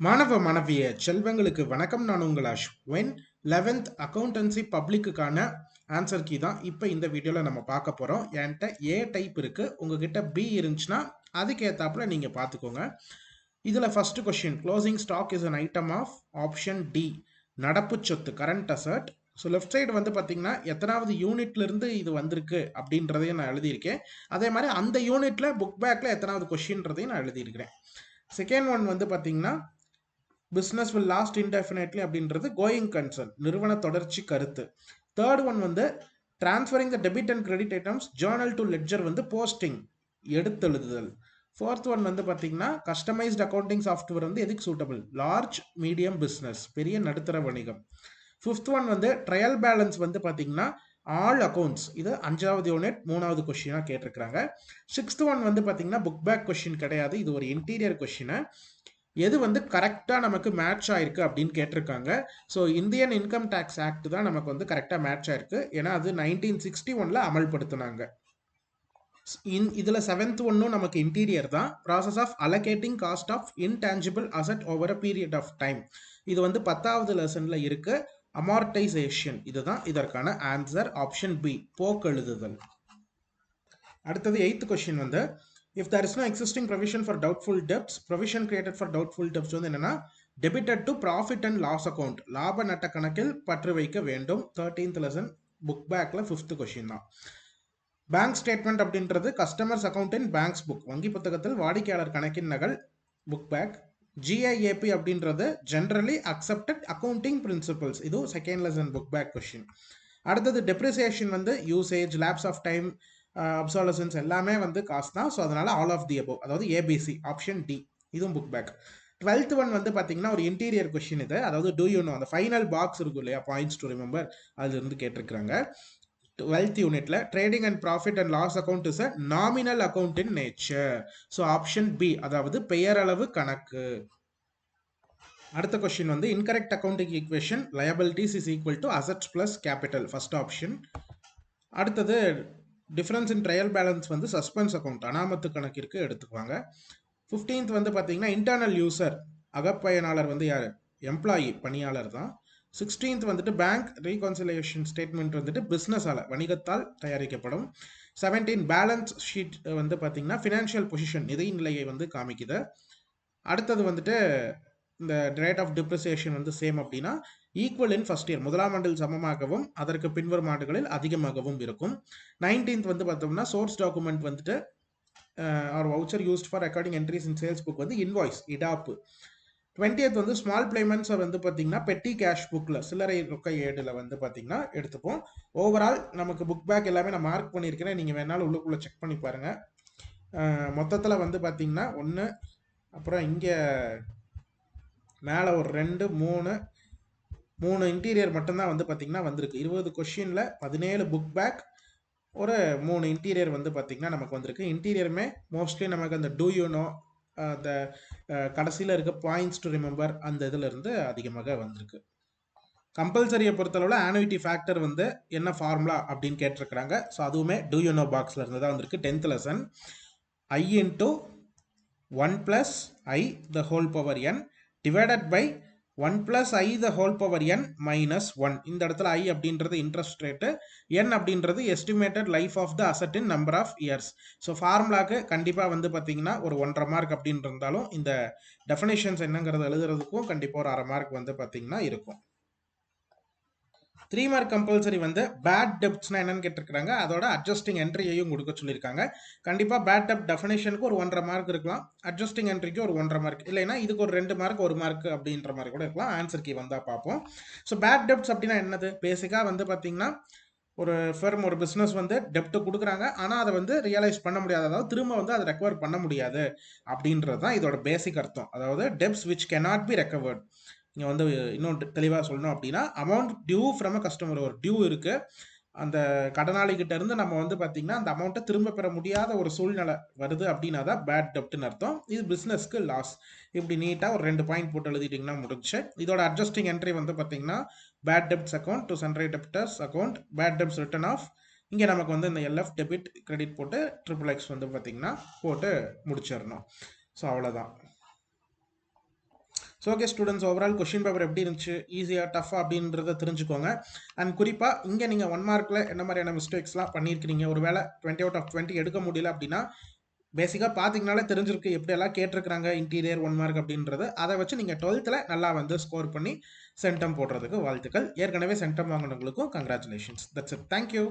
மாணவ மாணவிய செல்வங்களுக்கு வணக்கம். நான் உங்கள் அஸ்வின். 11th அக்கௌண்டன்சி பப்ளிக்குக்கான ஆன்சர் கீ தான் இப்போ இந்த வீடியோவில் நம்ம பார்க்க போகிறோம். என்கிட்ட ஏ டைப் இருக்கு, உங்ககிட்ட பி இருந்துச்சுன்னா அதுக்கேற்றாப்புல நீங்கள் பார்த்துக்கோங்க. இதில் first question, closing stock is an item of option D நடப்பு சொத்து, current asset. So left side வந்து பார்த்தீங்கன்னா எத்தனாவது யூனிட்ல இருந்து இது வந்திருக்கு அப்படின்றதையும் நான் எழுதியிருக்கேன். அதே மாதிரி அந்த யூனிட்ல புக் பேக்ல எத்தனாவது கொஸ்டின்றதையும் நான் எழுதியிருக்கிறேன். செகண்ட் ஒன் வந்து பார்த்தீங்கன்னா பிஸ்னஸ் வில் லாஸ்ட் இன்டெஃபினெட்லி அப்படின்றது கோயிங் கன்சர்ன், நிறுவன தொடர்ச்சி கருத்து. தேர்ட் ஒன் வந்து transferring the debit and credit items Journal to ledger வந்து போஸ்டிங், எடுத்தெழுதுதல். ஃபோர்த் ஒன் வந்து பார்த்தீங்கன்னா கஸ்டமைஸ்ட் அக்கௌண்டிங் சாஃப்ட்வேர் வந்து எதுக்கு சூட்டபிள், லார்ஜ் மீடியம் பிஸ்னஸ், பெரிய நடுத்தர வணிகம். ஃபிஃப்த் ஒன் வந்து ட்ரையல் பேலன்ஸ் வந்து பார்த்தீங்கன்னா ஆல் அக்கௌண்ட்ஸ், இது 5வது யூனிட் 3வது கொஸ்டினாக கேட்டிருக்கிறாங்க. சிக்ஸ்த் ஒன் வந்து பார்த்தீங்கன்னா புக் பேக் கொஸ்டின் கிடையாது, இது ஒரு இன்டீரியர் கொஸ்டின். எது வந்து கரெக்டாக நமக்கு மேட்ச் ஆயிருக்கு அப்படின்னு கேட்டிருக்காங்க. So Indian income tax act தான் நமக்கு வந்து கரெக்டாக மேட்ச் ஆயிருக்கு, ஏன்னா அது 1961 அமல்படுத்தினாங்க. இதில் செவன்த் ஒன்னும் நமக்கு இன்டீரியர் தான், process of allocating cost of intangible asset over a period of time. இது வந்து 10வது லெசனில் இருக்கு, அமார்டைசேஷன். இதுதான் இதற்கான ஆன்சர், ஆப்ஷன் பி, போக்கெழுதுதல். அடுத்தது 8th கொஸ்டின் வந்து, if there is no existing provision for doubtful debts, provision created for doubtful debts வந்து என்னன்னா debited to profit and loss account, லாப நட்ட கணக்கில் பற்று வைக்க வேண்டும். 13th லெசன் புக் பேக்ல 5th கொஸ்டின் தான். பேங்க் ஸ்டேட்மெண்ட் அப்படின்றது customers account in banks book, வங்கி புத்தகத்தில் வாடிக்கையாளர் கணக்கின் நகல், புக் பேக். ஜிஐஏபி அப்படின்றது ஜென்ரலி அக்செப்டட் அக்கௌண்டிங் பிரின்சிபல்ஸ், இது second lesson book back question. அடுத்தது டெப்ரிசியேஷன் வந்து usage, lapse of time, obsolescence எல்லாமே வந்து காசு தான். ஸோ அதனால ஆல் ஆஃப் தி அபோவ், அதாவது ஏபிசி, ஆப்ஷன் டி, இதுவும் புக் பேக். 12th ஒன் வந்து பார்த்தீங்கன்னா ஒரு இன்டீரியர் கொஸ்டின் இது, அதாவது டூ யூ நோ, அந்த ஃபைனல் பாக்ஸ் இருக்கும் இல்லையா, பாயிண்ட்ஸ் டு ரிமெம்பர், அதுல இருந்து கேட்டிருக்காங்க. 12th யூனிட்ல trading and profit and loss account is a nominal account in nature. So option B, அதாவது பெயரளவு கணக்கு. அடுத்த கொஸ்டின் வந்து incorrect accounting equation, liabilities is equal to assets plus capital, first option. அடுத்தது டிஃபரன்ஸ் இன் ட்ரையல் பேலன்ஸ் வந்து suspense account, அனாமத்து கணக்கிற்கு எடுத்துக்குவாங்க. 15th வந்து பார்த்தீங்கன்னா இன்டர்னல் யூசர், அகப்பயனாளர் வந்து யார், எம்ப்ளாயி, பணியாளர் தான். 16th வந்துட்டு பேங்க் ரீகன்சிலியேஷன் ஸ்டேட்மெண்ட் வந்துட்டு பிஸ்னஸால், வணிகத்தால் தயாரிக்கப்படும். 17 பேலன்ஸ் ஷீட் வந்து பார்த்தீங்கன்னா ஃபினான்ஷியல் பொசிஷன், நிதி நிலையை வந்து காமிக்குது. அடுத்தது வந்துட்டு இந்த ரேட் ஆஃப் டிப்ரிசியேஷன் வந்து சேம் அப்படின்னா ஈக்குவல் இன் ஃபர்ஸ்ட் இயர், முதலாம் ஆண்டில் சமமாகவும் அதற்கு பின்வரும் ஆண்டுகளில் அதிகமாகவும் இருக்கும். 19th வந்து பார்த்தோம்னா சோர்ஸ் டாக்குமெண்ட் வந்துட்டு or voucher used for recording entries in sales book வந்து இன்வாய்ஸ், இடாப்பு. 20th வந்து ஸ்மால் பேமெண்ட்ஸை வந்து பார்த்தீங்கன்னா பெட்டி கேஷ் புக்கில், சில்லறை ரொக்க ஏடில் வந்து பார்த்தீங்கன்னா எடுத்துப்போம். ஓவரால் நமக்கு புக் பேக் எல்லாமே நான் மார்க் பண்ணியிருக்கிறேன், நீங்கள் வேணாலும் உள்ளுக்குள்ளே செக் பண்ணி பாருங்கள். மொத்தத்தில் வந்து பார்த்தீங்கன்னா 1, அப்புறம் இங்கே மேலே ஒரு 2, 3 இன்டீரியர் மட்டும்தான் வந்து பார்த்தீங்கன்னா வந்திருக்கு. 20 கொஷினில் 17 புக் பேக், ஒரு 3 இன்டீரியர் வந்து பார்த்தீங்கன்னா நமக்கு வந்திருக்கு. இன்டீரியருமே மோஸ்ட்லி நமக்கு அந்த டூ யூ நோ, அந்த கடைசியில் இருக்க பாயிண்ட்ஸ் டு ரிமெம்பர், அந்த இதில் இருந்து அதிகமாக வந்திருக்கு. கம்பல்சரியை பொறுத்தளவில் ஆனுவிட்டி ஃபேக்டர் வந்து என்ன ஃபார்முலா அப்படின்னு கேட்டிருக்கிறாங்க. ஸோ அதுவுமே டூ யூ நோ பாக்ஸில் இருந்து தான் வந்திருக்கு. 10th lesson I into 1 plus I the whole power n divided by 1 plus I the whole power n minus 1. இந்த இடத்துல I அப்படின்றது இன்ட்ரெஸ்ட் ரேட்டு, n அப்படின்றது estimated life of the asset in number of years. So ஃபார்முலாக்கு கண்டிப்பாக வந்து பார்த்தீங்கன்னா ஒரு 1.5 mark அப்படின்னு இருந்தாலும் இந்த டெஃபினேஷன்ஸ் என்னங்கிறது எழுதுறதுக்கும் கண்டிப்பாக ஒரு 1/2 மார்க் வந்து பார்த்தீங்கன்னா இருக்கும். 3 மார்க் கம்பல்சரி வந்து பேட் டெப்ட்ஸ்னா என்னன்னு கேட்டிருக்காங்க, அதோட அட்ஜஸ்டிங் என்ட்ரியையும் கொடுக்க சொல்லியிருக்காங்க. கண்டிப்பாக பேட் டெப்ட் டெஃபினேஷனுக்கு ஒரு 1.5 மார்க் இருக்கலாம், அட்ஜஸ்டிங் என்ட்ரிக்கு ஒரு 1.5 மார்க், இல்லைன்னா இதுக்கு ஒரு 2 மார்க் 1 மார்க் அப்படின்ற மாதிரி கூட இருக்கலாம். ஆன்சர் கீ வந்தால் பார்ப்போம். ஸோ பேட் டெப்ட்ஸ் அப்படின்னா என்னது, பேசிக்காக வந்து பார்த்தீங்கன்னா ஒரு ஃபர்ம், ஒரு பிஸ்னஸ் வந்து டெப்ட் கொடுக்குறாங்க, ஆனால் அதை வந்து ரியலைஸ் பண்ண முடியாது, அதாவது திரும்ப வந்து அதை ரெக்கவர் பண்ண முடியாது அப்படின்றது தான் இதோட பேசிக் அர்த்தம். அதாவது debts which cannot be recovered. நீங்கள் வந்து இன்னும் தெளிவாக சொல்லணும் அப்படின்னா amount due from a customer, ஒரு டியூ இருக்குது, அந்த கடனாளிகிட்ட இருந்து நம்ம வந்து பார்த்தீங்கன்னா அந்த அமௌண்ட்டை திரும்ப பெற முடியாத ஒரு சூழ்நிலை வருது அப்படின்னா தான் பேட் டெப்ட்னு அர்த்தம். இது பிஸ்னஸ்க்கு லாஸ். இப்படி நீட்டாக ஒரு 2 பாயிண்ட் போட்டு எழுதிட்டிங்கன்னா முடிச்சு. இதோட அட்ஜஸ்டிங் என்ட்ரி வந்து பார்த்தீங்கன்னா bad debts account to sundry debtors account, bad debts written off, இங்கே நமக்கு வந்து இந்த எல்எஃப் டெபிட் கிரெடிட் போட்டு XXX வந்து பார்த்தீங்கன்னா போட்டு முடிச்சிடணும். ஸோ அவ்வளோதான். So okay students, overall question paper எப்படி இருந்துச்சு, ஈஸியாக டஃபா அப்படின்றத தெரிஞ்சுக்கோங்க. அண்ட் குறிப்பாக இங்கே நீங்கள் 1 மார்க்கில் என்ன மாதிரியான மிஸ்டேக்ஸ்லாம் பண்ணியிருக்கிறீங்க, ஒரு வேளை 20 அவுட் ஆஃப் 20 எடுக்க முடியல அப்படின்னா பேசிக்காக பார்த்தீங்கனாலே தெரிஞ்சிருக்கு எப்படியெல்லாம் கேட்டிருக்கிறாங்க இன்டீரியர் 1 மார்க் அப்படின்றது. அதை வச்சு நீங்கள் 12th நல்லா வந்து ஸ்கோர் பண்ணி சென்டம் போடுறதுக்கு வாழ்த்துக்கள். ஏற்கனவே சென்டம் வாங்கினவங்களுக்கும் கங்க்ராச்சுலேஷன்ஸ். That's it. தேங்க்யூ.